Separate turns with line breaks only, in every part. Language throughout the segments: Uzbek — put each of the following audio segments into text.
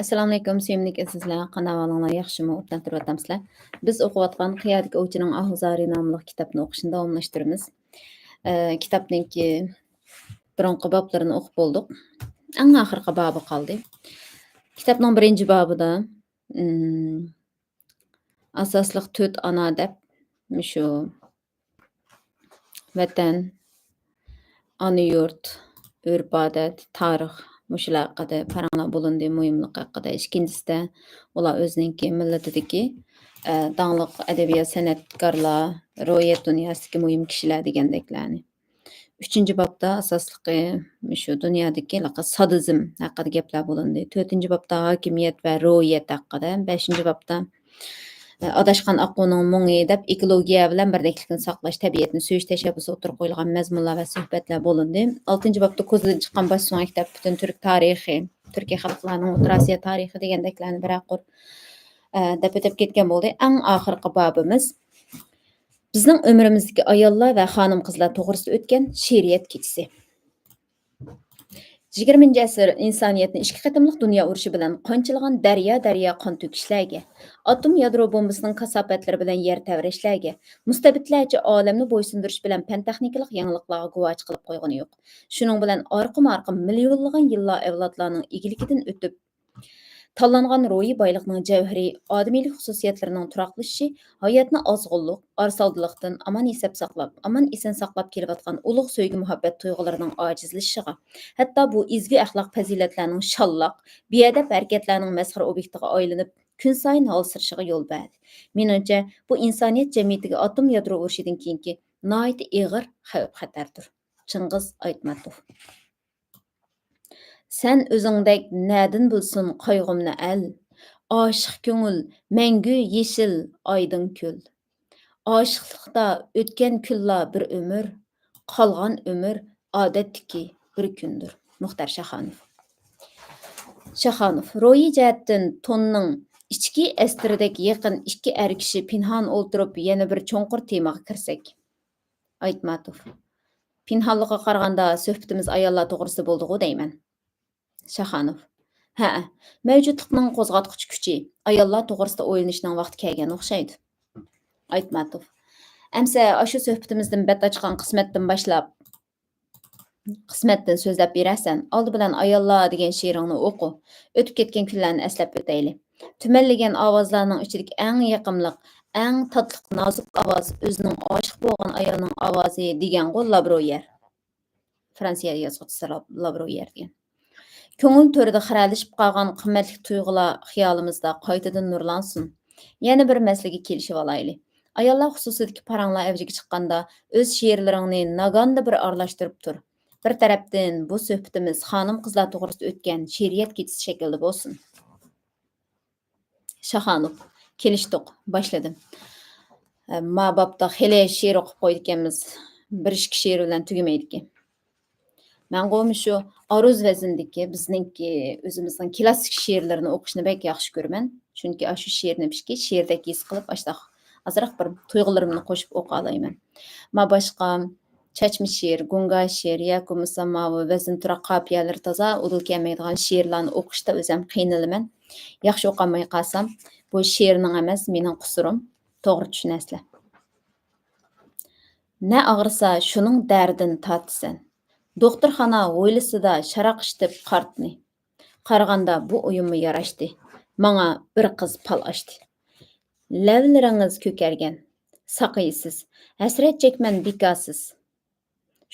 Assalomu alaykum, suyimli sizlar. Qanday yaxshimi? O'tdan turib Biz o'qiyotgan Qiyadagi ovchining Ahuzari nomli kitobni o'qishni davomlashtiramiz. Kitobninki birinchi boblarini o'qib bo'ldik. Eng oxirgi bobi qoldi. Kitobning birinchi bobida asosliq 4 ana deb shu vatan, ana yurt, urf-odat, tarix Muşular haqida paranglar bo'lindi, muhimlik haqida. Ikkinchisida ular o'zininki millatidagi dаңliq adabiyot san'atkorlar, ro'yat dunyosidagi muhim kishilar degandeklarni. Uchinchi bobda asosliqi shu dunyodagi sadizm haqida gaplar bo'lindi. To'rtinchi bobda hokimiyat va ro'yat haqida. Beshinchi bobda adashgan aquning mungi deb ekologiya bilan birdeklikni saqlash, tabiatni suyish tashabbusi o'tirib qo'yilgan mazmunlar va suhbatlar bo'lindi. 6-bobda ko'zdan chiqqan bosh so'ng kitob butun turk tarixi, Turkiya xalqlarining O'rta Osiyo tarixi degandeklarni biraqur deb o'tib ketgan bo'ldi. Eng oxirgi bobimiz bizning umrimizdagi ayollar va xonim qizlar to'g'risida o'tgan she'riyat kechasi. 20-asr insoniyatni ikki qatimliq dunyo urushi bilan qonchilagan daryo qon to'kishlarga, atom yadro bombasining kasofatlari bilan yer tavrashlarga, mustabidlarcha olamni bo'ysundirish bilan fan texnikalik yangiliklarga guvoch qilib qo'ygani yo'q. Shuning bilan orqama-orqa millionlagan yillar avlodlarning egilikidan o'tib tanlangan ro'yi boyliqning javhari, odamiylik xususiyatlarining turaqlashishi, hayotni ozg'unlik, arsaldiliqdan aman eson saqlab kelayotgan ulug' sevgi muhabbat tuyg'ularining ojizlashishiga, hatto bu ezgu axloq fazilatlarning shalloq, beadab harakatlarning masxara obyektiga aylanib, kun sayin holsirishiga yo'l berdi. Menimcha, bu insoniyat jamiyatiga atom yadro urushidan keyingi nihoyat og'ir xavf-xatardir. Chingiz Aytmatov. Sen o'zingdek nadin bilsin qayg'umni al, oshiq ko'ngil mangu yeshil oydin ko'l. Oshiqlikda o'tgan kunlar bir umr, qolgan umr odatdagi bir kundir. Muxtar Shaxonov. Shaxonov ro'yi jihatdan tonning ichki astiridek yaqin ikki er kishi pinhon o'ltirib yana bir cho'nqur temaga kirsak. Aytmatov. Pinhonlikqa qaraganda suhbatimiz ayollar to'g'risida bo'ldi-ku deyman. Shaxonov. Ha, mavjudlikning qo'zg'atquchi kuchi ayollar to'g'risida o'ylanishning vaqti kelgan o'xshaydi. Aytmatov. Amsa shu suhbatimizdan bat ochgan qismatdan boshlab qismatdan so'zlab berasan. Oldi bilan ayollar degan she'ringni o'qi. O'tib ketgan kunlarni eslab o'tayli. Tumanlagan ovozlarning ichidagi eng yoqimli, eng tatliq nozik ovoz o'zining oshiq bo'lgan ayolning ovozi degan Labroyer. Fransiya yozuvchisi Labroyer degan. Ko'ngil to'rida xiralashib qolgan qimmatli tuyg'ular xiyolimizda qaytadan nurlansin. Yana bir masalaga kelishib olayli. Ayollar xususidagi paranglar avjiga chiqqanda o'z she'rlaringni naganda bir aralashtirib tur. Bir tarafdan bu suhbatimiz xonim qizlar to'g'risida o'tgan she'riyat kechasi shaklida bo'lsin. Shaxonov. Kelishdik, boshladim. Mabobda xili she'r o'qib qo'ydik-miz. Bir-ikki she'r bilan tugamaydi ekan. Men qo'mi shu aruz vazindagi bizningki o'zimizning klassik she'rlarini o'qishni bek yaxshi ko'raman. Chunki shu she'rni pishki she'rdagi his qilib ashta azroq bir tuyg'ularimni qo'shib o'qa olayman. Ma boshqa chachmi she'r, gunga she'r yoki bo'lmasa vazn tura qofiyalar toza udil kelmaydigan she'rlarni o'qishda o'zim qiynalaman. Yaxshi o'qamay qolsam, bu she'rning emas, mening qusurim. To'g'ri tushunasizlar. Ne ağrısa şunun derdin tatsan. Doktorxana o'ylisida sharaqishib qartni. Qaraganda bu o'yinmi yarashdi. Manga bir qiz pal açtı. Lavlaringiz ko'kargan. Saqaysiz. Hasrat chekman bekasiz.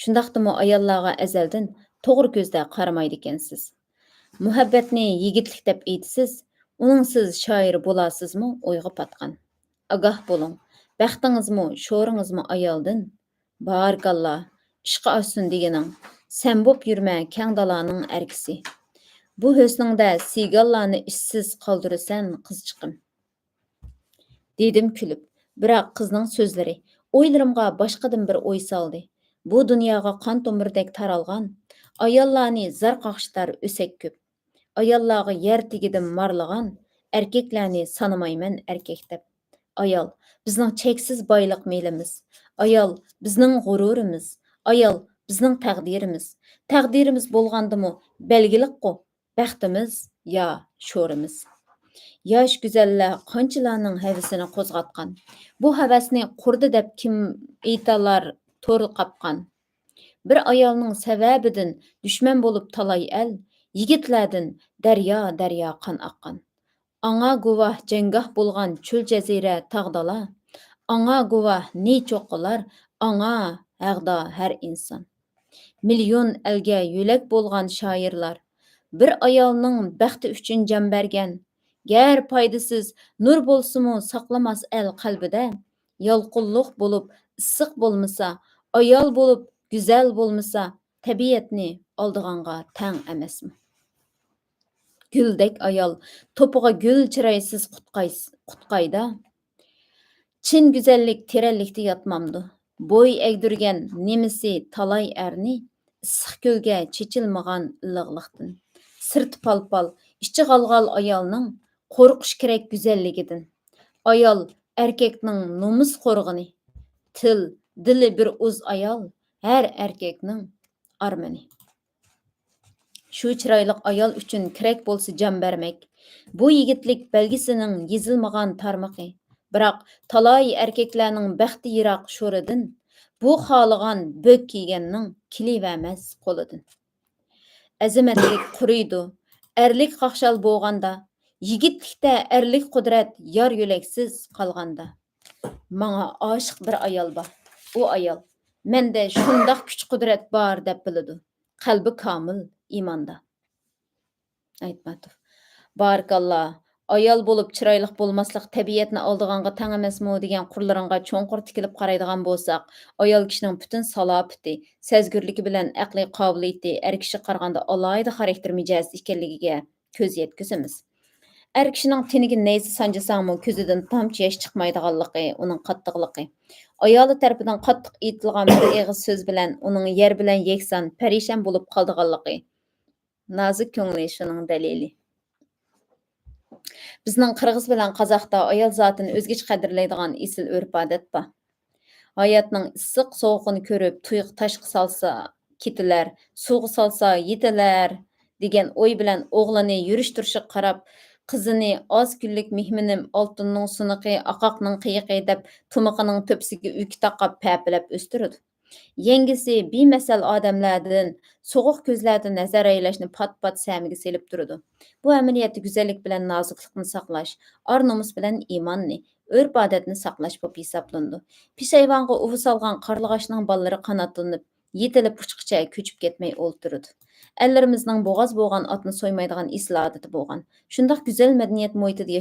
Shundaqdimi ayollarga azaldan to'g'ri ko'zda qaramaydi ekansiz. Muhabbatni yigitlik deb aytisiz. Uningsiz shoir bo'lasizmi o'yga patgan. Agah bo'ling. Baxtingizmi, sho'ringizmi ayoldan. Barakallah. Ishqa olsun deganing. Sen bo'p yurma kang dalaning erkisi. Bu husningda sigallarni ishsiz qoldirasan qizchiqim. Dedim kulib. Biroq qizning so'zlari o'ylarimga boshqadan bir o'y soldi. Bu dunyoga qon tomirdek taralgan, ayollarni zar qaqishlar o'sak ko'p. Ayollarga yer tegidim marlagan, erkaklarni sanamayman erkak deb. Ayol bizning cheksiz boyliq meylimiz. Ayol bizning g'ururimiz. Ayol bizning taqdirimiz. Taqdirimiz bo'lgandimi belgilik-ku. Bəxtimiz ya şorimiz. Yosh güzəllər qanchalarning həvəsini qo'zg'atgan. Bu həvəsni qurdi deb kim aytalar to'r qapqan. Bir ayolning sababidan dushman bo'lib talay el, yigitlardan daryo qon oqqan. Аңа guvoh janggoh bo'lgan cho'l jazira tog'dalar, аңа guvoh ne cho'qqilar, аңа haqda har inson. Million elga yo'lak bo'lgan shoirlar bir ayolning baxti uchun jon bergan. Gar foydasiz nur bo'lsa-mu saqlamas el qalbida, yolqinliq bo'lib issiq bo'lmasa, ayol bo'lib go'zal bo'lmasa, tabiatni oldig'anga tang emasmi? Güldek ayol topuğa gül çiraysiz qutqayda. Chin güzellik teranlikda yotmamdı. Boy egdirgan nemisi talay erni, issiq ko'lga chechilmagan illiqlikdan. Sirti palpal, ichi g'alg'al ayolning qo'rqish kerak go'zalligidan. Ayol erkekning nomus qo'rg'ini. Til, dili bir uz ayol, har erkekning armani. Shu chiroyliq ayol uchun kerak bo'lsa jon bermak. Bu yigitlik belgisining yezilmagan tarmog'i. Biroq talay erkaklarning baxti yiroq sho'ridan, bu xohlagan bo'k kiyganning kilivermas qo'lidan. Azamatlik quriydi, erlik qaqshal bo'lganda, yigitlikda erlik qudrat yor yo'laksiz qolganda. Manga oshiq bir ayol bor. U ayol menda shundoq kuch qudrat bor deb biladi. Qalbi komil imonda. Aytmatov. Barakallah. Ayol bo'lib chiroyli bo'lmaslik tabiatni oldig'anga tang emasmi degan qurlaringga cho'nqur tikilib qaraydigan bo'lsak, ayol kishining butun salofati, sezgirligi bilan aqliy qobiliyati er kishi qaraganda alohida xarakter mijoz ekanligiga ko'z yetkazamiz. Er kishining teniga nayza sanjasangmi ko'zidan tomchi yosh chiqmaydiganligi, uning qattiqligi. Ayoli tarafidan qattiq aytilgan bir og'iz so'z bilan uning yer bilan yeksan, parishon bo'lib qoldiganligi. Nozik ko'ngli shuning dalili. Bizning Qirg'iz bilan Qozoqda ayol zotini o'zgacha qadrlaydigan esil urf-odat bor. Hayotning issiq sovuqini ko'rib, tuyuq tashqi salsa ketilar, suvga salsa yetilar degan o'y bilan o'g'lini yurish turishi qarab, qizini oz kunlik mehminim oltinning suniqi, aqoqning qiyiqi deb tumiqining to'psiga uyki taqab papilab o'stirdi. Yengisi bemasal odamlardan, so'g'uq ko'zlardan nazar aylashni pat-pat samiga selib turadi. Bu amaliyotda go'zallik bilan noziklikni saqlash, or-nomus bilan iymonni, urf-odatni saqlash bo'lib hisoblandi. Peshayvonga uvi solgan qarlag'ashning bolalari qanotlanib, yetilib uchiqcha ko'chib ketmay o'ltirdi. Ellerimizning bo'g'oz bo'lgan otni so'ymaydigan isl odati bo'lgan. Shundoq go'zal madaniyat muhitida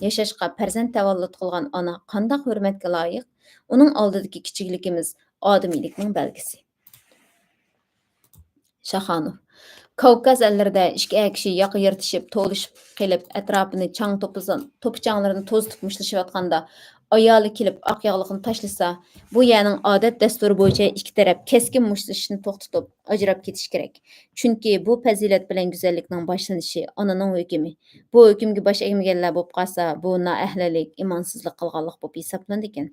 yashashga farzand tavallud qilgan ona qandoq hurmatga loyiq? Uning oldidagi kichikligimiz odamiylikning belgisi. Shaxonov. Kavkaz ellərində ikki kishi yoqa yırtışıb, to'lishib qilib, atrofini chang to'pichanglarini to'zitib mushtlashayotganda, ayoli kelib oq yog'liqni tashlasa, bu yerning odat dasturi bo'yicha ikki taraf keskin mushtlashishni to'xtatib, ajrab ketish kerak. Chunki bu fazilat bilan go'zallikning boshlanishi onaning hukmi. Bu hukmga bosh egmaganlar bo'lib qolsa, bu noahlilik, imonsizlik qilganlik bo'lib hisoblanadi ekan.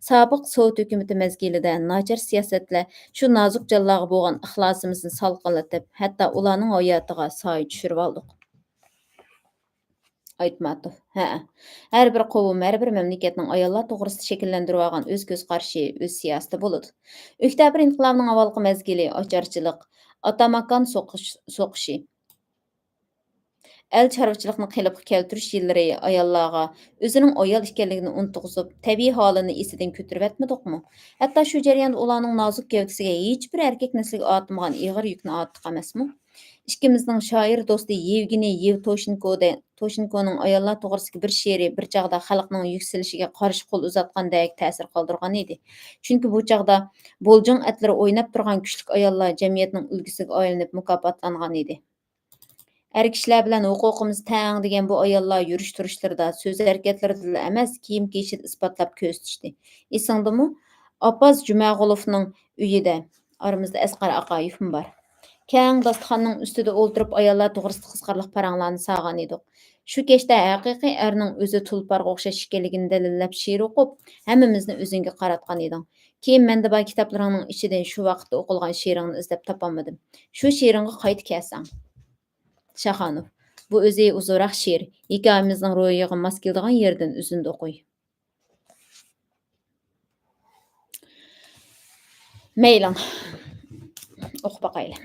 Sobiq Sovet hukumati mezgilida nochar siyosatlar shu nozik jonlarga bo'lgan ixlosimizni salqinlatib, hatto ularning hayotiga soy tushirib oldik. Aytmatov. Har bir qovum, har bir mamlakatning ayollar to'g'risida shakllantirib olgan o'z ko'z qarashi, o'z siyosati bo'ladi. Oktyabr inqilobining avvalgi mezgili ocharchilik, atamakan so'qishi, el chorvachilikni qilib keltirish yillari ayollarga o'zining ayol ekanligini unutg'izib, tabiiy holini esidan ko'tarib etmadikmi? Hatto shu jarayonda ularning nozik gavdasiga hech bir erkak nasliga ortmagan ig'ir yukni ortib emasmi? Ikkimizning shoir do'sti Yevgeniy Toshenkoning ayollar to'g'risidagi bir she'ri bir chaqda xalqning yuksalishiga qarshi qo'l uzatgandek ta'sir qoldirgan edi. Chunki bu chaqda bo'ljing atlari o'ynab turgan kuchli ayollar jamiyatning ulgisiga aylanib mukofotlangan edi. Er kishilar bilan huquqimiz tang degan bu ayollar yurish turishlarida, so'z harakatlarida emas, kiyim kiyishida isbotlab ko'rsatishdi. Esingdimi? Apaz Jumag'ulovning uyida, aramizda Asqar Aqayevmi bor. Keng dasturxonning ustida o'ltirib ayollar to'g'risida qiziqarli paranglarni sog'an edik. Shu kechda haqiqiy erning o'zi tulparga o'xshash ekanligini dalillab she'r o'qib, hammamizni o'zingga qaratgan eding. Keyin menda bor kitoblaringning ichida shu vaqtda o'qilgan she'ringni izlab topolmadim. Shu she'ringga qayta kelsang. Şaxanov. Bu özü uzunroq she'r. Hikoyamizning ro'yiga mos keladigan yerdan uzunda o'qiy. Meyling. O'qib baqayli.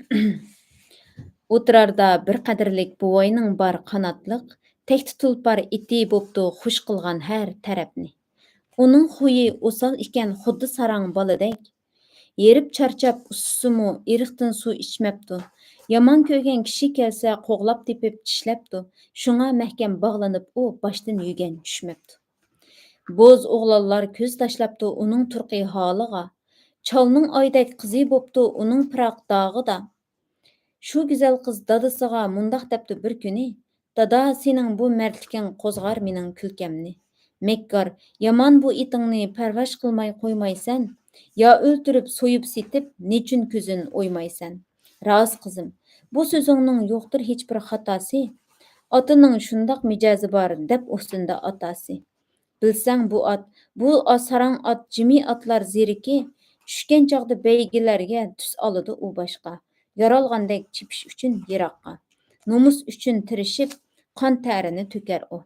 O'tirarda bir qadrlik buvayning bar qanotliq, tekti tulpar iti bo'pti xush qilgan har tarafni. Uning xuyi o'sal ekan xuddi sarang boladek. Yerib charchab ussimi eriqdan suv ichmabdi. Yomon ko'rgan kishi kelsa qo'g'lab tepib tishlabdi. Shunga mahkam bog'lanib u boshdan yugan tushmabdi. Bo'z o'g'lonlar ko'z tashlabdi uning turqi holiga. Cholning oydek qizi bo'pti uning piroq dog'ida. Shu go'zal qiz dadasiga mundaq debdi bir kuni: "Dada, sening bu mardliging qo'zg'ar mening kulkamni. Mekkar, yomon bu itingni parvash qilmay qo'ymaysan, yo o'ltirib so'yib setib, nechun ko'zin o'ymaysan? Rost qizim, bu so'zingning yo'qdir hech bir xatosi. Otining shundoq mijozi bor deb ustunda otasi. Bilsang bu sarang ot jimi otlar zeriki, tushgan chog'da beygilarga tus oladi u boshqa. Yaralgandek chipish uchun yiroqqa. Nomus uchun tirishib, qon tarini to'kar u.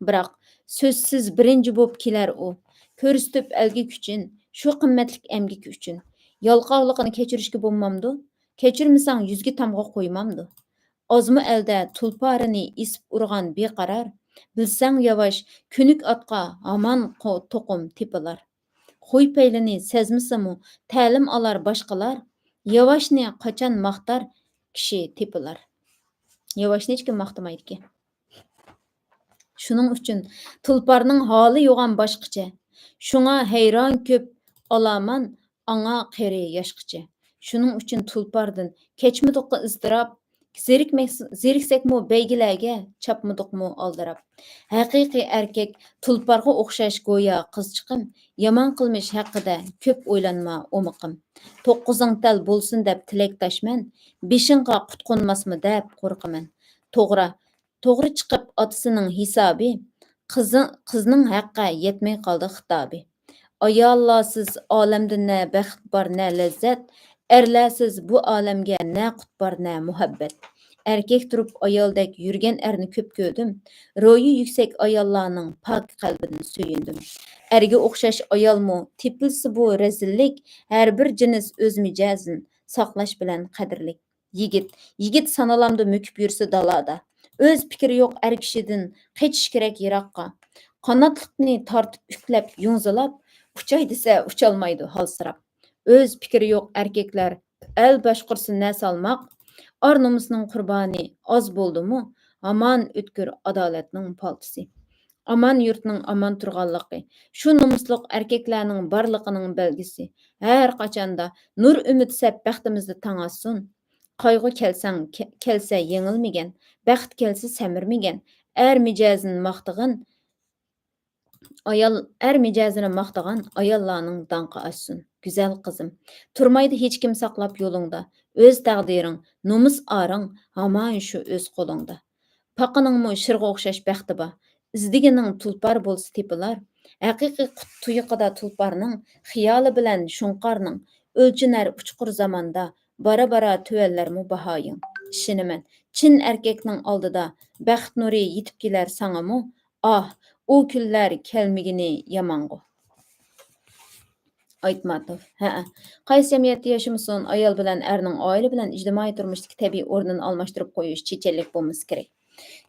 Biroq so'zsiz birinchi bo'lib kelar u. Ko'rsatib elga kuchin, shu qimmatlik emgik uchun. Yalqovligini kechirishga bo'lmamdi? Kechirmasang yuzga tamg'a qo'ymamdi. Ozmi elde tulparini isip urgan beqarar. Bilsang yavaş, künük atqa aman toqum tipilar. Xuy peylini sezmisimu ta'lim alar başqalar. Yavaşni qachon maqtar kishi tipilar. Yavaşni hech kim maqtamaydi ki. Shuning uchun tulparning holi yo'g'an boshqacha. Shunga hayron ko'p olaman anga qeri yoshqicha. Shuning uchun tulpardan kechmidiqqa iztirob, zeriksekmi beygilarga chapmidiqmi oldirab. Haqiqiy erkak tulparga o'xshash go'yo qizchiqim, yomon qilmish haqida ko'p o'ylanma o'miqim. 9 tal bo'lsin deb tilakdoshman, 5-ga qutqunmasmi deb qo'rqaman. To'g'ri chiqib otasining hisobi, qizning haqqa yetmay qoldi xitobi. Ayollarsiz olamda na baxt bor na lazzat, erlarsiz bu olamga na qut bor na muhabbat. Erkek turib ayoldek yurgan erni ko'p ko'rdim. Ro'yi yuksak ayollarning pok qalbidan suyundim. Erga o'xshash ayolmu tepilsa bu rezillik, har bir jinis o'z mijozin saqlash bilan qadrlik. Yigit sanalamda mukib yursa dalada. O'z fikri yo'q er kishidan qechish kerak yiroqqa. Qanotliqni tortib uklab yunzilab, uchay desa ucholmaydi halsirab. O'z fikri yo'q erkaklar el boshqursin na salmoq. Ar nomusining qurboni oz bo'ldimi? Aman o'tkir adolatning paltisi. Aman yurtning aman turganligi. Shu nomusliq erkaklarning barligining belgisi. Har qachonda nur umid sep baxtimizda tang'assun. Qayg'u kelsa yengilmagan, baxt kelsa samirmagan. Er mijozini maqtagan ayollarning danqi oshsin. Güzel qizim, turmaydi hech kim saqlab yo'lingda. O'z taqdiring, nomus aring, hamon shu o'z qo'lingda. Paqiningmi shirg'a o'xshash baxti bor. Izdigining tulpar bo'lsa tepilar. Haqiqiy tuyuqida tulparning, xiyoli bilan shunqarning, o'lchinar uchqur zamonda, bara tuvallarmi bahoying. Ishinaman, chin erkakning oldida baxt nuri yetib kelar sanamu, u kunlar kelmigini yamangu. Aytmatov. Qaysi jamiyatda yashamsin, ayol bilan erning oila bilan ijtimoiy turmushdagi tabiiy o'rnini almashtirib qo'yish chechanlik bo'lmasi kerak.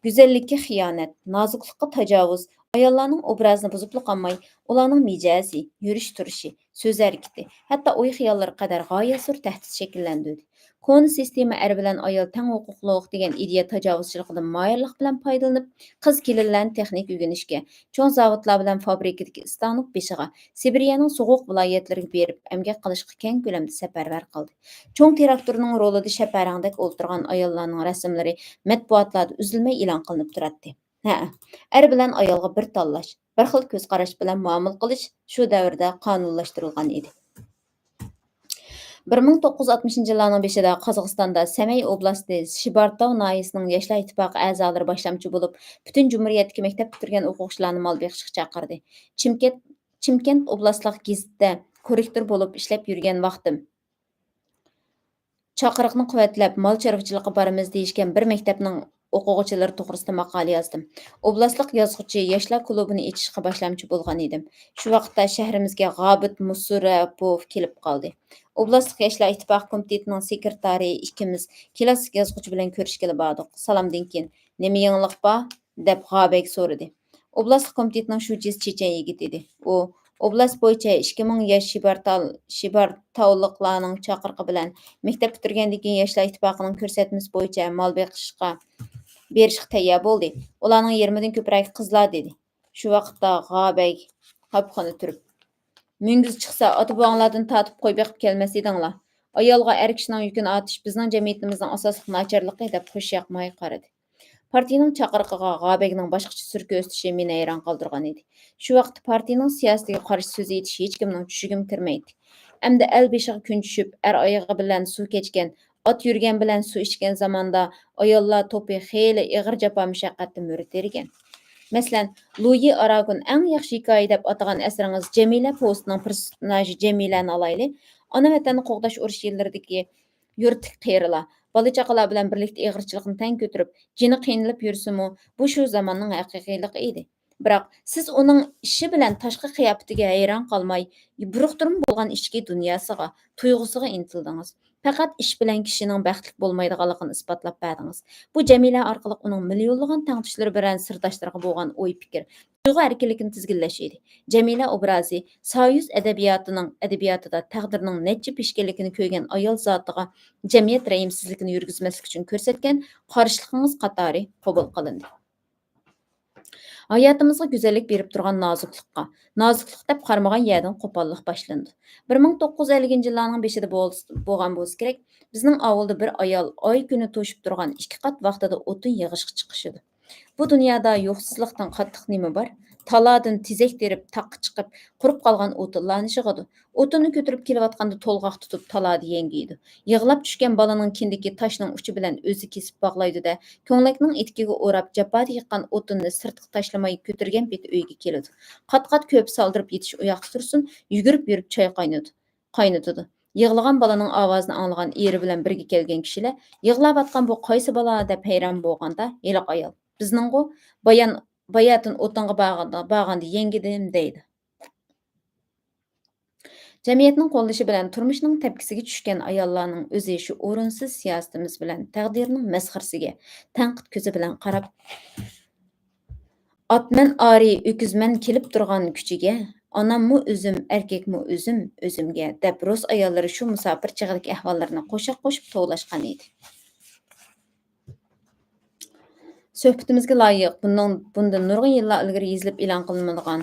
Go'zallikka xiyonat, nozuklikqa tajovuz, ayollarning obrazini buzib qolmay, ularning mijozi, yurish turishi, so'z harakati, hatto o'y xiyollari qadar g'oyasur tahdid shakllantirdi. Koni sistema er bilan ayol teng huquqliq degan ideya tajovuzchiligidan moyillik bilan foydalanib, qiz kelinlarni texnik o'rganishga, cho'ng zavodlar bilan fabrikadagi istanok beshiga, Sibiriyaning sovuq viloyatlariga berib, emgak qilishga keng ko'lamda safarbar qildi. Cho'ng traktorning rolida shaparangdek o'ltirgan ayollarning rasmlari matbuotlarda uzilmay e'lon qilinib turadi. Er bilan ayolga bir tanlash, bir xil ko'z qarash bilan muomala qilish shu davrda qonunlashtirilgan edi. 1960-yillarning beshida Qozog'istonda Samey oblasti Shibartov noyisining Yoshlar ittifoqi a'zolari boshlamchi bo'lib, butun jumuriyatdagi maktab bitirgan o'quvchilarni mol beqishga chaqirdi. Chimkent oblastlik gazetda korrektor bo'lib ishlab yurgan vaqtim. Chaqiriqni quvvatlab, mol chorvachilikqa boramiz deyishgan bir maktabning o'quvchilari to'g'risida maqola yozdim. Oblastlik yozuvchi yoshlar klubini ochishga boshlamchi bo'lgan edim. Shu vaqtda shahrimizga G'obit Musurapov kelib qoldi. Oblastlik yoshlar ittifoqi komitetining sekretari ikkimiz klassik yozuvchi bilan ko'rishgili bordik. Salomdan keyin nima yangilik bor deb G'obek so'radi. Oblastlik komitetining shuchisi chechen yigit edi. U oblast bo'yicha 2000 yosh shibartavliqlarning chaqiriqi bilan maktab bitirgandan keyin yoshlar ittifoqining ko'rsatmasi bo'yicha mol beqishga berishga tayyor bo'ldi. Ularning 20 dan ko'proq qizlar dedi. Shu vaqtda G'obek qopxona turib, "Mingiz chiqsa, ota-bobonglardan tatib qo'y beqib kelmas edinglar. Ayolga er kishining yukini ortish bizning jamiyatimizning asosli nacharligi" deb xush yoqmay qaradi. Partiyaning chaqiriqiga G'obekning boshqacha surka o'stishi meni hayron qoldirgan edi. Shu vaqtda partiyaning siyosatiga qarshi so'z aytish hech kimning tushiga kirmaydi. Endi el beshiga kun tushib, er oyog'i bilan suv kechgan, ot yurgan bilan suv ichgan zamonda ayollar to'pi xeyli ig'ir jafo mushaqqatda mo'ri tergan. Masalan, Luyi Aragon eng yaxshi hikoya deb atagan asringiz Jamila Postning personaji Jamilani olayli. Ona vatanni qo'g'dash urush yillaridagi yurtlik qerilar, bola chaqalar bilan birlikda ig'irchilikni tan ko'tarib, jini qiynalib yursimi, bu shu zamonning haqiqiyligi edi. Biroq siz uning ishi bilan tashqi qiyofatiga hayron qolmay, buruqtirma bo'lgan ichki dunyosiga, tuyg'usiga intildingiz. Faqat ish bilan kishining baxtli bo'lmaydiganligini isbotlab berdingiz. Bu Jamila orqali uning millionlagan tangdoshlari bilan sirdoshlarga bo'lgan o'y-fikr, tuyg'u erkinligini tizginlash edi. Jamila obrazi soyuz adabiyotida taqdirning necha peshkanligini ko'rgan ayol zotiga jamiyat rayimsizligini yurgizmaslik uchun ko'rsatgan qarshilig'ingiz qatori qabul qilindi. Hayotimizga go'zallik berib turgan nozuklik deb qaramagan yerdan qo'pollik boshlandi. 1950-yillarning beshida bo'lgan bo'lsa kerak, bizning avulda bir ayol oy kuni to'shib turgan 2 qat vaqtida o'tin yig'ishga chiqishidi. Bu dunyoda yo'qsizlikdan qattiq nima bor? Taladan tezek terib, taqqa chiqib, qurib qolgan o'tinlarni yig'adi. O'tinni ko'tarib kelayotganda to'lg'oq tutib talada yengiydi. Yig'lab tushgan balaning kindiki toshning uchi bilan o'zi kesib bog'laydi-da, ko'nglakning etikiga o'rab, japoda yiqqan o'tinni sirtqa tashlamay ko'targan beti uyga keladi. Qat-qat ko'p soldirib yetish uyoqda tursin, yugurib yurib choy qaynatadi. Yig'lagan balaning ovozini anglagan eri bilan birga kelgan kishilar, yig'layotgan bu qaysi bala deb hayron bo'lganda, yeliq ayol bizninggu bayatin o'tinga bag'anda yengidim deydi. Jamiyatning qo'llashi bilan turmushning tepkisiga tushgan ayollarning o'zi shu o'rinsiz siyosatimiz bilan taqdirning masxarasiga tanqid ko'zi bilan qarab, "Otman ari o'kizman kelib turgan kuchiga, onammu o'zim, erkakmu o'zim o'zimga" deb rus ayollari shu musofir chig'idagi ahvollarini qo'shiq qo'shib tovlashgan edi. Suhbatimizga loyiq bundan nurg'un yillar ilgari yozilib e'lon qilinadigan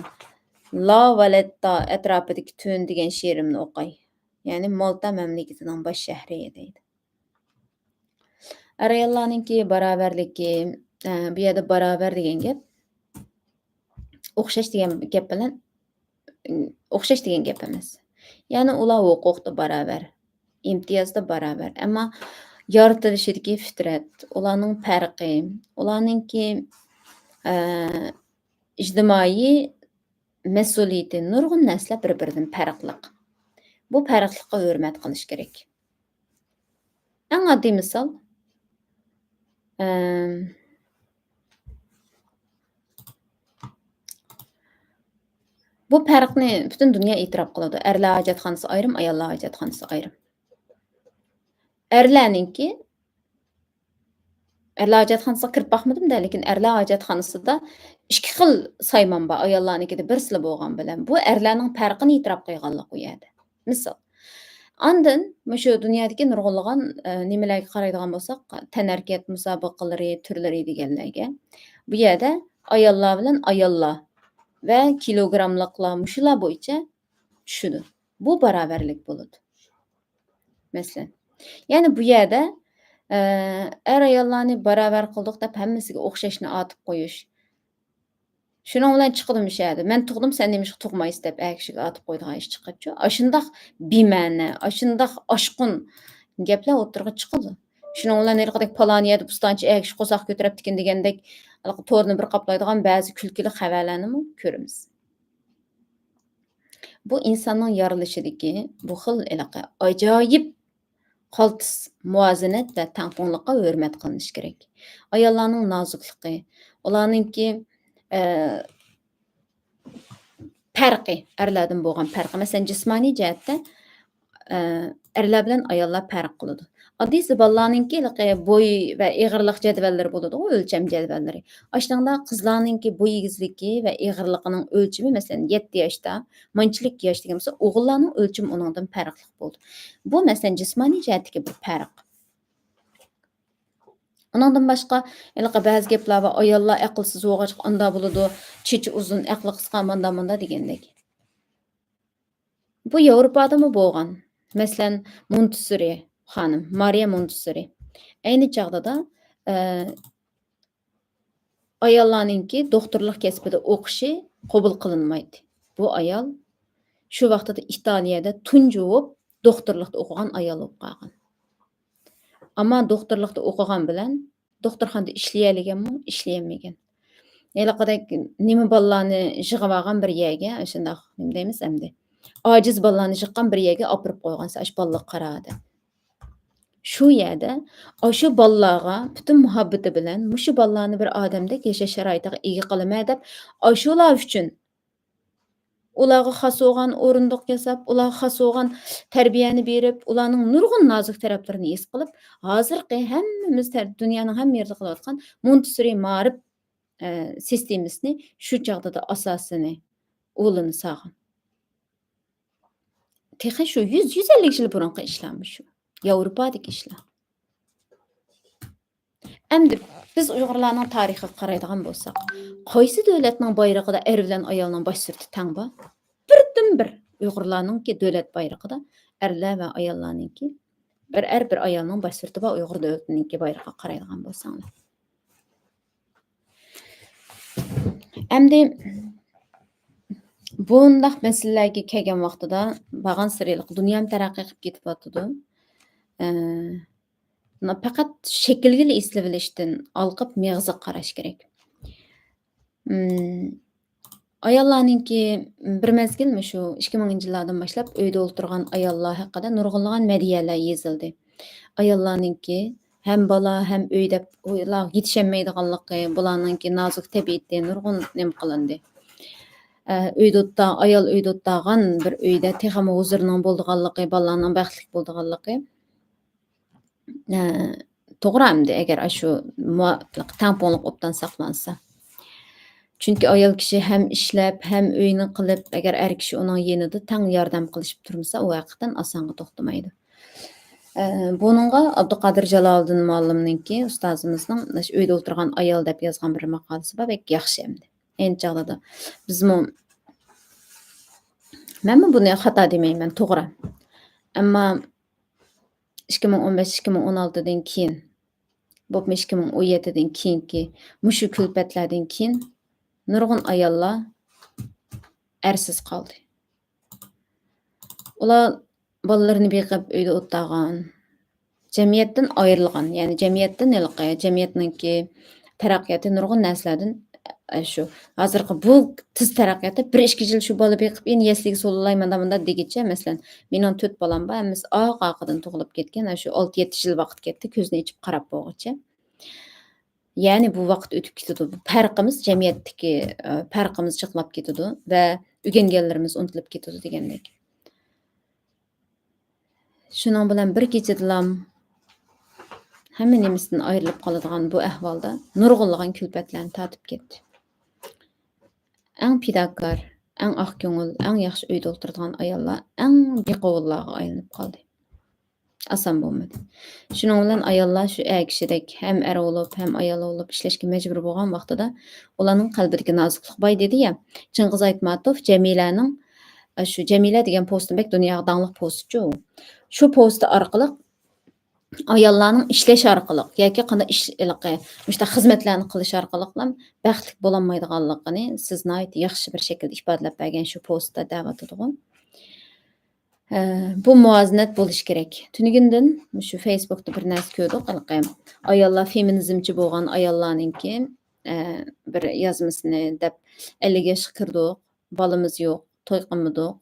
La Valetta atrofidagi tun degan she'rimni o'qay. Ya'ni Malta mamlakatining bosh shahri deydi. Ayollarningki barobarligi, bu yerda barobar degan gap o'xshash degan gap bilan o'xshash degan gap emas. Ya'ni ular huquqda barobar, imtiyozda barobar, ammo yoritilishidagi fitrat, ularning farqi, ularningki ijtimoiy mas'uliyati nurg'un narsalar bir-biridan farqliq. Bu farqliqqa hurmat qilish kerak. Eng oddiy misol bu farqni butun dunyo e'tirof qiladi. Erlar hojatxonasi ayrim, ayollar hojatxonasi ayrim. Erlar hojatxonasiga kirib boqmadim-da, lekin erlar hojatxonasida 2 xil sayman bor, ayollarnikida birsila bo'lgan bilan. Bu erlarning farqini e'tirof qilganlik u yerda. Misol. Ondan shu dunyodagi nurg'unlagan nimalarga qaraydigan bo'lsak, tanarkat musobaqalari, turlari deganlarga. Bu yerda ayollar bilan ayollar va kilogramliqlar mushular bo'yicha tushadi. Bu barobarlik bo'ladi. Masalan, ya'ni bu yerda ayollarni barobar qildik deb hammasiga o'xshashni otib qo'yish. Shuning bilan chiqdim ishadi. Men tug'dim, sen nima tug'maysiz deb kishiga otib qo'ydigan ish chiqadi-ku. Ashundaq bema'ni, ashundaq oshqun gaplar o'tirg'a chiqadi. Shuning bilan nerqadak paloniyat bustonchi kishi qo'soq ko'taribdikin degandek to'rni bir qoplaydigan ba'zi kulkili xabarlarni ko'ramiz. Bu insonning yorilishidagi bu xil ajoyib Qaltis, muvozanat va tangpungliqqa hurmat qilinishi kerak. Ayollarning nozukluqi, ularningki eee, farqi, erlardan bo'lgan farqi. Masalan, jismoniy jihatda erlar bilan ayollar farq qiladi. Oddiysi bolalarningki bo'y va eg'irlik jadvallari bo'ladi-ku, o'lcham jadvallari. Aslında qizlarningki bo'y egizligi va eg'irligining o'lchami masalan 7 yoshda, manchilik yosh degan bo'lsa, o'g'illarning o'lchami uningdan farqli bo'ldi. Bu masalan jismoniy jihatdagi bir farq. Ondan başqa ba'zi gaplar va ayollar aqlsiz bo'lg'ach anda bo'ladi, chechi uzun, aqli qisqa manda degandek. Bu Yevropadami bo'lgan. Masalan, Montessori xonim, Maria Montessori. Ayni chog'da da ayollarningki doktorlik kasbida o'qishi qabul qilinmaydi. Bu ayol shu vaqtida Italiyada tunji bo'lib doktorlikda o'qigan ayol bo'lib qolgan. Ammo doktorlikda o'qigan bilan doktorxonada ishlayolganmi? Ishlayolmagan. Elaqidak nima bolalarni yig'ib olgan bir yerga, shundoq nima deymiz endi. Ojiz bolalarni yiqqan bir yerga opirib qo'ygan, "Ash bolalar qaradi." Shu yerda o'sha bolalarga butun muhabbati bilan mushu bolalarni bir odamdek yashash sharoitiga ega qilaman deb, o'shalar uchun ularga xos bo'lgan o'rindiq yasab, ularga xos bo'lgan tarbiyani berib, ularning nurg'un nozik taraflarini his qilib, hozirgi hammamiz dunyoning hamma yerida qilayotgan Montessori ma'rif sistemasini shu chog'da da asosini o'g'lini sog'in. Texi shu 100-150 yil burunqi ishlarmi shu? Yevropadagi ishlar. Endi biz Uyg'urlarning tarixiga qaraydigan bo'lsak, qaysi davlatning bayrog'ida er bilan ayolning bosh surti teng bor? Birdan-bir Uyg'urlarningki davlat bayrog'ida erlar va ayollarningki bir er bir ayolning bosh surti bor Uyg'ur davlatininki bayrog'iga qaraydigan bo'lsanglar. Endi bundaq masalalarga kelgan vaqtida bag'an sirliq dunyom taraqqiy qilib ketyapti. Faqat shaklga eslab olishdan olqib mig'ziga qarash kerak. Ayollarningki bir mezgilmi shu 2000-yillardan boshlab uyda o'tirgan ayollar haqida nurg'unlagan materiallar yozildi. Ayollarningki hem bola hem uyda ular yetisholmaydiganligi, bularningki nozik tabiati nurg'un nima qilindi. Ayol uyda o'tirgan bir uyda texmi huzurning bo'lganligi, bolalarning baxtli bo'lganligi to'g'ri endi agar shu tangpungliq obdan saqlansa. Chunki ayol kishi ham ishlab, ham uyni qilib, agar er kishi uning yanida tang yordam qilishib turmasa, u haqiqatan osonga to'xtamaydi. Buningga Abduqodir Jaloliddin muallimninki ustozimizning uyda o'tirgan ayol deb yozgan bir maqolasi bor, bek yaxshi endi. Endi chog'da bizmi men buni xato demayman, to'g'ri. Ammo 2015-2016dan keyin, bu 2017dan keyinki mushu kulpatlardan keyin nurg'un ayollar ersiz qoldi. Ular bolalarini beqib uyda o'tirgan, jamiyatdan ayrilgan, ya'ni jamiyatningki taraqqiyoti nurg'un narsalardan shu hozirgi bu tiz taraqqiyotda 1-2 yil shu bola beqib endi yasliga so'llayman damanda degicha, masalan, mening 4 bolam bor, hammasi oq-oqidan tug'ilib ketgan, shu 6-7 yil vaqt ketdi, ko'zni ichib qarab bo'lguncha. Ya'ni bu vaqt o'tib ketadi. Bu farqimiz jamiyatdagi farqimiz chiqlab ketadi va o'rganganlarimiz unutilib ketadi degandek. Shuning bilan bir kechada hamma nimasidan ayrilib qoladigan bu ahvolda nurg'unlagan kulpatlarni tatib ketdi. Eng fidokor, eng oq ko'ngil, eng yaxshi uyda o'tiradigan ayollar eng beqovullarga aylanib qoldi. Oson bo'lmadi. Shuning bilan ayollar shu kishidek ham er bo'lib, ham ayol bo'lib ishlashga majbur bo'lgan vaqtida ularning qalbidagi noziklik boy dedi-ya. Chingiz Aytmatov Jamilaning shu Jamila degan postni bek dunyoga dangliq postchi. Shu posti orqali ayollarning ishlash orqali yoki qanday ishliqi, xizmatlarni qilish orqali ham baxtli bo'lolmaydiganligini sizni yaxshi bir shaklda ifodalab bergan shu postda da'vat etdim. Bu muvozanat bo'lish kerak. Tunigundan shu Facebookda bir narsa ko'rdik, ayollar feminizmchi bo'lgan ayollarningki bir yozmasini deb 50 yoshga kirdik, bolamiz yo'q, to'y qilmadik,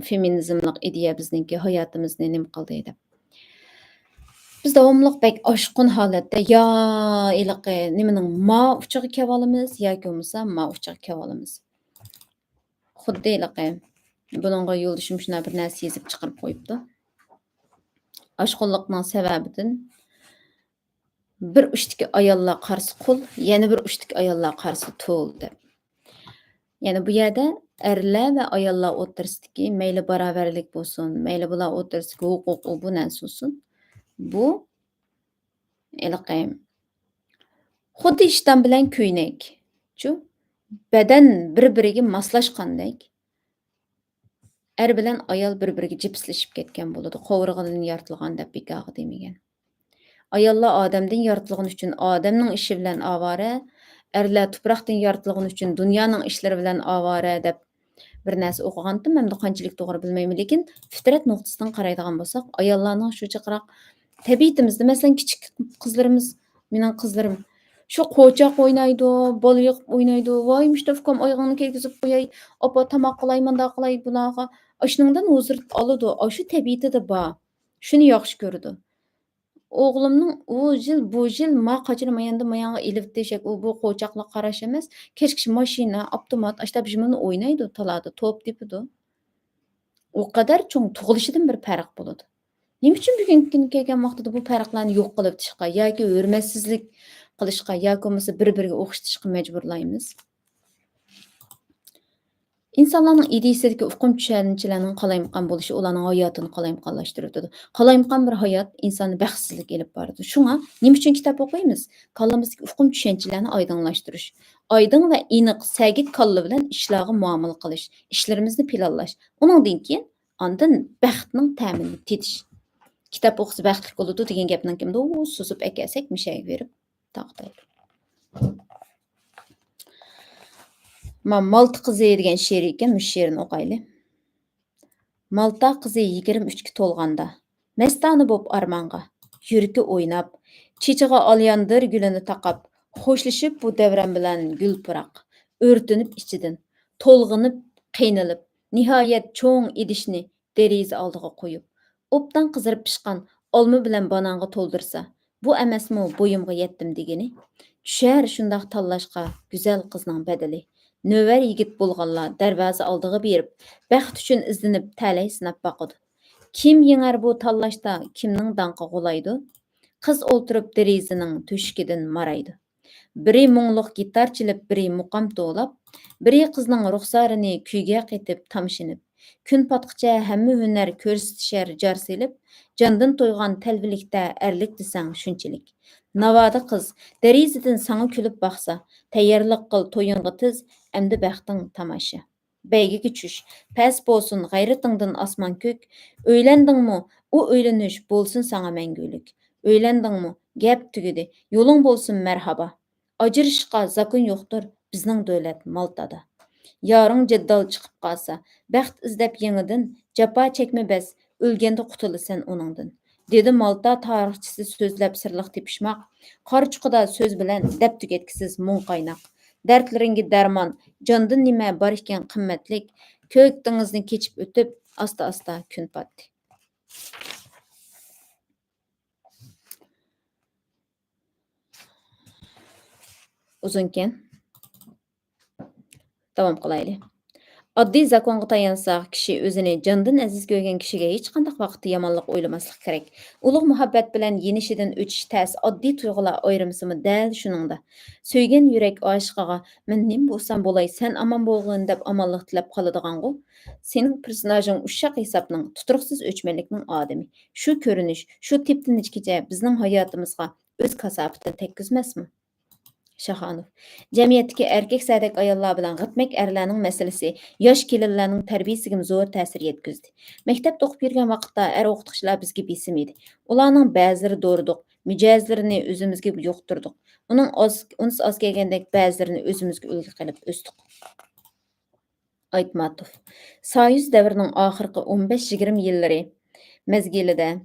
feminizmlik ideya bizningki hayotimizni nima qildi deb. Biz davomliq bek oshqun holatda yo iliqi nimaning ma uchiga kelvolamiz yoki bo'lmasa ma uchiga kelvolamiz. Xuddi iliqi buningga yo'ldoshim shunday bir narsa yezib chiqarib qo'yibdi. Oshqunliqning sababidan bir uchdagi ayollar qarshi qul, yana bir uchdagi ayollar qarshi to'l deb. Ya'ni bu yerda erlar va ayollar o'rtasidagi mayli barobarlik bo'lsin, mayli bular o'rtasidagi huquq u bu narsa bo'lsin. Bu iliqi xuddi ishton bilan ko'ynak. Chu badan bir-biriga moslashgandek er bilan ayol bir-biriga jipslashib ketgan bo'ladi. Qovurg'idan yoritilgan deb bekorga demagan. Ayollar odamdan yoritilgani uchun odamning ishi bilan ovora, erlar tuproqdan yoritilgani uchun dunyoning ishlari bilan ovora deb bir narsa o'qigandim. Men de qanchalik to'g'ri bilmayman, lekin fitrat nuqtasidan qaraydigan bo'lsak, ayollarning shu chiqroq tabiatimizda, masalan, kichik qizlarimiz, mening qizlarim shu qo'choq o'ynaydi, bola yiqib o'ynaydi. Voy, mushtafkam oyog'ini kelgizib qo'yay, opa tomoq qilay, munda qilay bularga. Shuningdan huzur oladi. Shu tabiatida bor. Shuni yaxshi ko'rdi. O'g'limning u yil bu yil ma qachirmayanda mayanga ilib teshak u bu qo'choqlar qarash emas. Kechki mashina, avtomat, ashtab jimini o'ynaydi, talada to'p tepidi. O qadar cho'ng tug'ilishidan bir farq bo'ladi. Nima uchun bugungi kunda kelgan vaqtida bu farqlarni yo'q qilib tishqa yoki hurmatsizlik qilishga yoki bo'lmasa bir-biriga o'xshatishga majburlaymiz? İnsanlarning ideyasidagi uqum tushunchalarning qalaymaqon bo'lishi ularning hayotini qalaymaqonlashtirib o'tadi. Qalaymaqon bir hayot insonni baxtsizlikka elib boradi. Shunga nima uchun kitob o'qiymiz? Kallamizdagi uqum tushunchalarni oydinlashtirish, oydin va aniq sagit kalla bilan ishlarga muomala qilish, ishlarimizni planlash. Uningdan keyin ondan baxtning ta'minini tetish. Kitob o'qisa baxtli bo'ladi degan gapning kimda u susib akasak mishaga berib taqtaydi. Malta qizi degan she'r ekan, bu she'rni o'qayli. Malta qizi 23 ga to'lganda, mastona bo'p armonga, yuragi o'ynab, chechig'a olyandir gulini taqab, xo'shlashib bu davron bilan gul puroq, o'rtinib ichidan, to'lg'inib, qiynalib, nihoyat cho'ng idishni deriza oldiga qo'yib, obdan qizarib pishqan olma bilan banonga to'ldirsa, bu emasmi bo'yimga yetdim degani? Tushar shundoq tanlashqa go'zal qizning badali. Növer yigit bo'lganlar darvoza oldiga berib, baxt uchun izlanib talay sinab boqadi. Kim yenger bu tanlashda kimning danqi g'ulaydi? Qiz o'ltirib derizining to'shikidan maraydi. Biri mungluq gitar chilib, biri muqam to'lab, biri qizning ruxsarini kuyga qetib tamshinib, kun patqicha hamma hunar ko'rsatishar jar selib, jondan to'ygan talvilikda erlik desang shunchalik. Navoda qiz derizidan sana kulib baqsa, tayyorlik qil to'yinga tiz, endi baxting tamasha. Beygiga tush, pes bo'lsin g'ayratingdan osmon ko'k, o'ylandingmi, u o'ylanish bo'lsin sana mangulik. O'ylandingmi, gap tugidi, yo'ling bo'lsin marhaba. Ajrashqa zakon yo'qdir bizning davlat Maltada. Yoring jaddal chiqib qolsa, baxt izlab yangidan, jafo chekma bas, o'lganda qutulasan uningdan. Dedi Malta tarixchisi so'zlab sirliq tepishmoq, qorchuqida so'z bilan deb tugatkisiz mung qaynoq. Dardlaringa darmon, jondan nima bor ekan qimmatlik, ko'k dengizni kechib o'tib, asta-asta kun patdi. Uzunken. Davom qilayli. Oddiy zakonga tayansaq, kishi o'zini jondan aziz ko'rgan kishiga hech qanday vaqtda yomonlik o'ylamaslik kerak. Ulug' muhabbat bilan yenishidan o'tish ta's oddiy tuyg'ular ayrimsimi dal shuningda. Сөйген yurak oshiqiga men nim bo'lsam bo'lay, sen aman bo'lg'in deb amonlik tilab qoladigan-ku. Sening personajing ushaq hisobning, tuturuqsiz o'chmanlikning odami. Shu ko'rinish, shu tipdan ichkicha bizning hayotimizga o'z kasobatini tekkizmasmi? Şahanov. Cəmiyyətdəki erkek sədək ayollar bilan g'itmak erlarning masalasi yosh kelinlarning tarbiyasiga zo'r ta'sir yetkazdi. Maktabda o'qib yurgan vaqtda er o'qituvchilar bizga besim edi. Ularning ba'zilari do'rdiq, mijozlarini o'zimizga yo'qtirdik. Uning oz kelgandek ba'zilarini o'zimizga ulgu qilib o'sdik. Aytmatov. Soyuz davrining oxirgi 15-20 yillari mezgilida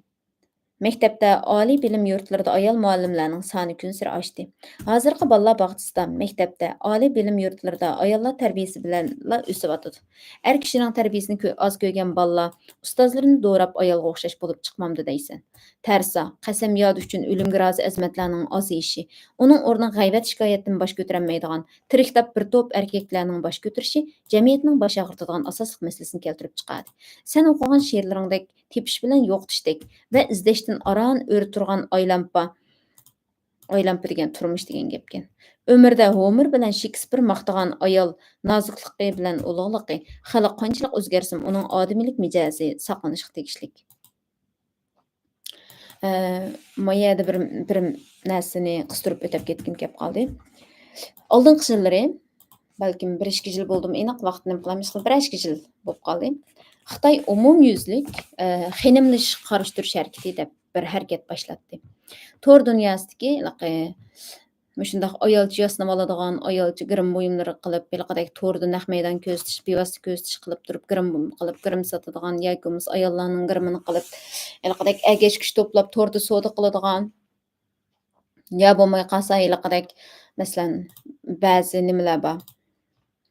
maktabda, oliy bilim yurtlarida ayol muallimlarning soni kun sari oshdi. Hozirgi bolalar bog'chisida, maktabda, oliy bilim yurtlarida ayollar tarbiyasi bilan o'syotadi. Er kishining tarbiyasini oz ko'rgan bolalar ustozlarini do'rab ayolga o'xshash bo'lib chiqmamdi deysan. Tərsa, qəsəmyad üçün ölümgə razı əzmətlərinin azayışı, onun ornuna g'aybat şikoyatdan bosh ko'tarolmaydigan, tiriklab bir to'p erkaklarning bosh ko'tarishi jamiyatning bosh og'ritadigan asosliq masalasini keltirib chiqadi. Sen o'qigan she'rlaringdek tepish bilan yo'qotishdik va izdashdan aron o'ri turgan oylampa degan turmush degan gapkan. Ömürdə Homer bilan Shakespeare maqtagan ayol nozikligi bilan ulug'ligi hali qanchalik o'zgarsin, uning odamiylik mijozi saqlanishga tegishlik. Mayada bir narsani qistirib o'tib ketgim kelib qoldi. Oldingi yillari, balkim 1-2 yil bo'ldimi, aniq vaqtni bilamiz, 1-2 yil bo'lib qoldi. Xitoy umumyuzlik xenimlish qarshi turish harakati deb bir harakat boshlatdi. Tor dunyosidagi shundoq ayolcha yosnab oladigan, ayolcha grim buyumlari qilib, belqadek torda naq maydon ko'zitish, bevosita ko'zitish qilib turib, grim sotadigan yoki ayollarning grimini qilib, belqadek agash kuch to'plab torda savdo qiladigan, yo bo'lmay qolsa belqadek masalan ba'zi nimalar bor.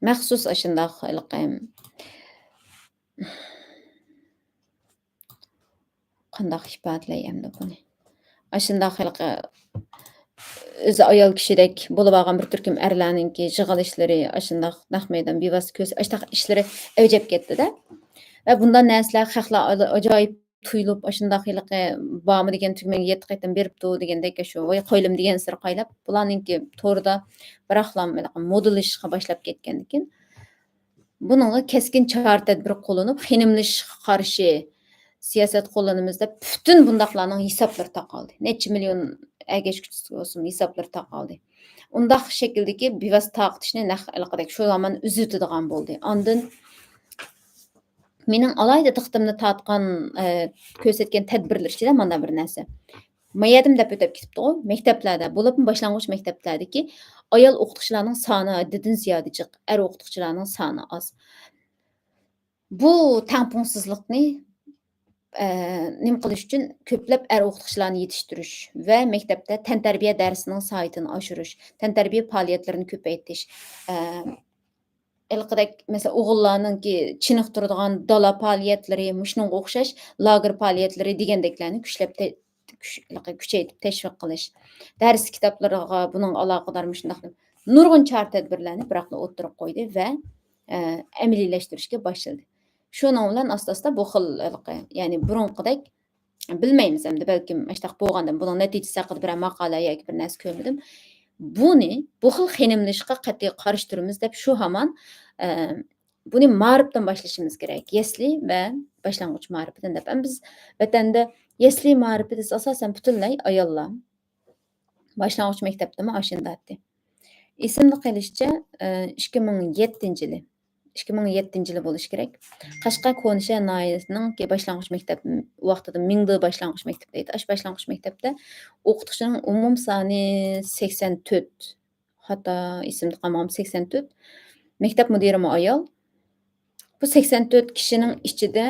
Maxsus shundoq qandoq ifodalay endi buni. Shundoq o'zi ayol kishidek bo'lib olgan bir turkum erlarninki yig'ilishlari, shundoq naq maydon bevosita ko'z ashtaq ishlari avjab ketdi-da. Va bundan narsalar xalqlar ajoyib tuyulib, shundoq bormi degan tugmaga 7 qaytam beribdi degandek shu voy qo'ylim degan sir qaylab, bularninki to'rda biroqlam modulashga boshlab ketgan ekan. Buningga keskin chora tadbir qo'llanib, xenimlashga qarshi siyosat qo'llanamiz deb butun bundaqlarning hisoblari taqaldi. Necha million agash kuchsi bo'lsin hisoblari taqaldi. Undaq shakldagi bevosita taqitishni naq alaqadek shu zaman uzutadigan bo'ldi. Ondan mening alayda diqqatimni tortgan ko'rsatgan tadbirlar ichida mana bir narsa. Mayadim deb o'tib ketibdi-ku, maktablarda, bo'lib boshlang'ich maktablardagi ayol o'qituvchilarning soni haddidan ziyoda jiq, er o'qituvchilarning soni oz. Bu tangpungsizlikni nima qilish uchun ko'plab er o'qituvchilarni yetishtirish va maktabda tantarbiya darsining soatini oshirish, tantarbiya faoliyatlarini ko'paytirish, ilqidek masalan o'g'illarninki chiniqtiradigan dala faoliyatlari, shunga o'xshash lager faoliyatlari degandeklarni kuchaytirib tashviq qilish. Dars kitoblariga buning aloqador shundoq nurg'un chora tadbirlarni biroqla o'tirib qo'ydi va amaliylashtirishga boshladi. Shuning bilan asta-asta bu xil ya'ni burunqidek bilmaymiz endi balkim ashtaq bo'lgandan buning natijasi haqida bir maqola yoki bir narsa ko'rmadim. Bu xil xenimlashga qat'iy qarshi turamiz deb shu hamon buni ma'rifdan boshlashimiz kerak. Yesli va boshlang'ich ma'rifidan deb. Biz vatanda yesli ma'rifida asosan butunlay ayollar boshlang'ich maktabdami ashundatdi. Esimda qolishicha 2007-yili 2007-yili bo'lishi kerak. Qashqa Qo'nisha noyasining boshlang'ich maktab vaqtida Mingdi boshlang'ich maktabda edi. Ash boshlang'ich maktabda o'qituvchining umum soni 84. Hatto esimda qolmam 84. Maktab mudirimi ayol. Bu 84 kishining ichida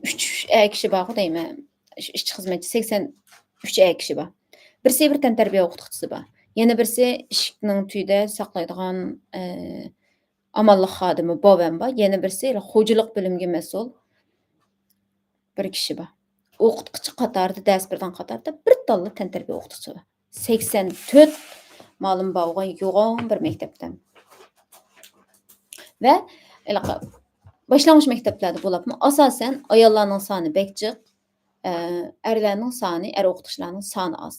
3 kishi bor deyman. Ishchi xizmatchi 83 kishi bor. Birisi bir tantarbiya o'qituvchisi bor. Yana birisi ishning tuyida saqlaydigan amallik xodimi bobam bor. Yana birisi xo'jalik bo'limiga mas'ul bir kishi bor. O'qituvchi qatorida dars bergan qatorida bir talla tantarbiya o'qituvchisi bor. 84 ma'lum bo'lgan yo'g'on bir maktabdan. Va boshlang'ich maktablarda bo'libmi asosan ayollarning soni bekjiq, erlarning soni, er o'qituvchilarning soni oz.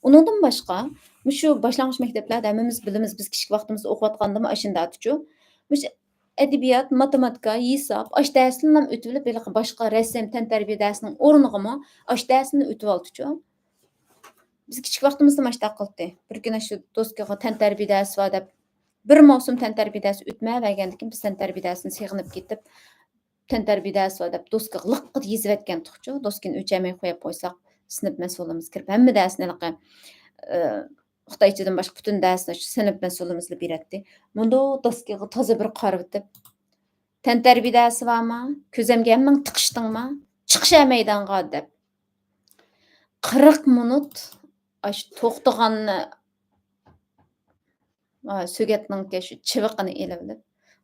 Uningdan boshqa, shu boshlang'ich maktablarda hammamiz bilamiz, biz kichik vaqtimizda o'qiyotgandami ashundatichu. Adabiyot, matematika, hisob, ash darsini ham o'tib olib, boshqa rasm, tantarbiya darsining o'rnig'imi ash darsini o'tib oldichu. Biz kichik vaqtimizda mana shunaqa qildi. Bir kuni shu do'stga tantarbiya darsi bor deb bir mavsum tantarbiya darsi o'tmagandan keyin biz tantarbiya darsini seg'inib ketib, tantarbiya darsi bor deb do'stga liqqit yezib aytgan tuqchu. Do'stgani o'chamay qo'yib qo'ysak, sinf mas'ulimiz kirib hamma darsni Xitoychadan boshqa butun darsni shu sinf mas'ulimiz beradi. Bunda do'stga toza bir qarab o'tib, tantarbiya darsi bormi? Ko'zimga hammang tiqishdingmi? Chiqish maydonga deb 40 minut ash to'xtaganni Sögetning shu chiviqini elib olib,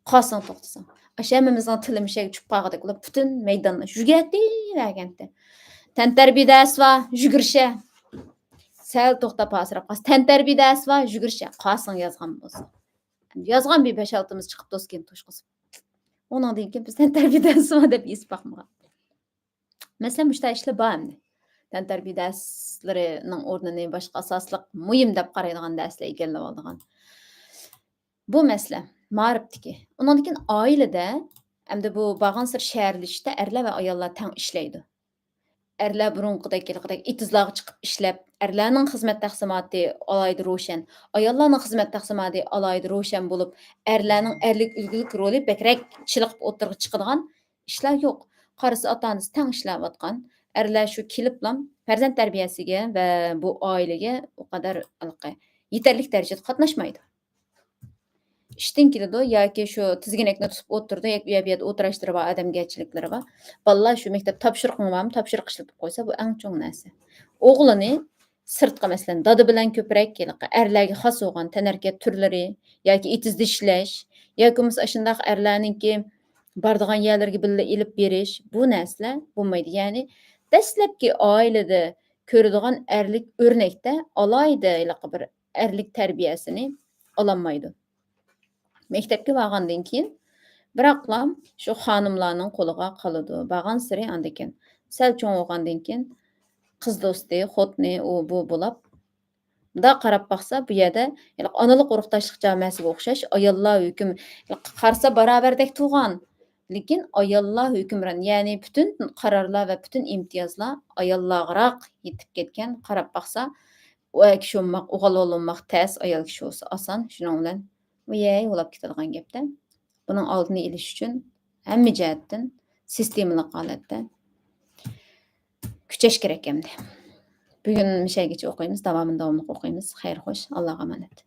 qolsang to'xtasang. Ash hammamizning tilimiz tushib qolgandek bo'lib, butun maydonni jugatdi deganda. Təntarbiya dərsi var, жүгірші. Сәл тоқтап асырап қалсы. Тәнтәрбие дәрісі бар, жүгірші. Қалсың yazған болса. Yazған bir 5-6'mız çıkıp dosken toşqısып. Ondan keyin biz təntarbiya dərsi var deb esib baxmagan. Mesela müştəri işlər var endi. Təntarbiya dərslerining o'rnini boshqa asosliq muhim deb qaraydigan darslar egallab oldigan. Bu məsələ ma'rifdiki. Ondan keyin oilada endi bu bag'ansir shaharlashishda erlar va ayollar teng ishlaydi. Erler burunqidek itizlarga chiqib ishlab, erlarning xizmat taqsimoti alayda ro'shan, ayollarning xizmat taqsimoti alayda ro'shan bo'lib, erlarning erlik ulgulik roli bakrak chiliqib o'tirg'i chiqadigan ishlar yo'q. Qarisi ota-onasi teng ishlayotgan. Erlar shu keliblam farzand tarbiyasiga va bu oilaga u qadar yetarli darajada qatnashmaydi. İşten keladi yoki shu tizginakni tutib o'tirdi, yoki u yerda o'tirishtirib odamgarchiliklari bor. Bolalar shu maktab topshiriqmi bormi, topshiriq ishlatib qo'ysa, bu eng chong narsa. O'g'lini sirtqa masalan dada bilan ko'proq erlarga xos bo'lgan tanarkat turlari yoki etizda ishlash yoki bo'lmasa shundoq erlarningki bordigan yerlarga birga ilib berish, bu narsalar bo'lmaydi. Ya'ni dastlabki oilada ko'radigan erlik o'rnakda alayda bir erlik tarbiyasini ololmaydi. Maktabga borgandan keyin biroqlam shu xonimlarning qo'liga qoladi. Borgan siri andikin sal cho'ng bo'lgandan keyin qiz do'sti, xotni u bu bo'lib bunday qarab baqsa, bu yerda onalik urug'tashlik jamiyasiga o'xshash ayollar hukm qarsa barobardek tug'an. Lekin ayollar hukmron, ya'ni butun qarorlar va butun imtiyozlar ayollarga yetib ketgan. Qarab baqsa, u kishi o'g'il olmoq tez, ayol kishi bo'lsa oson. Shuning bilan ulab ketadigan gapda. Buning oldini olish uchun hamma jihatdan sistemali holatda kuchash kerak endi. Bugun mishagacha o'qiymiz, davomini o'qiymiz. Xayr xo'sh, Allohga omonat.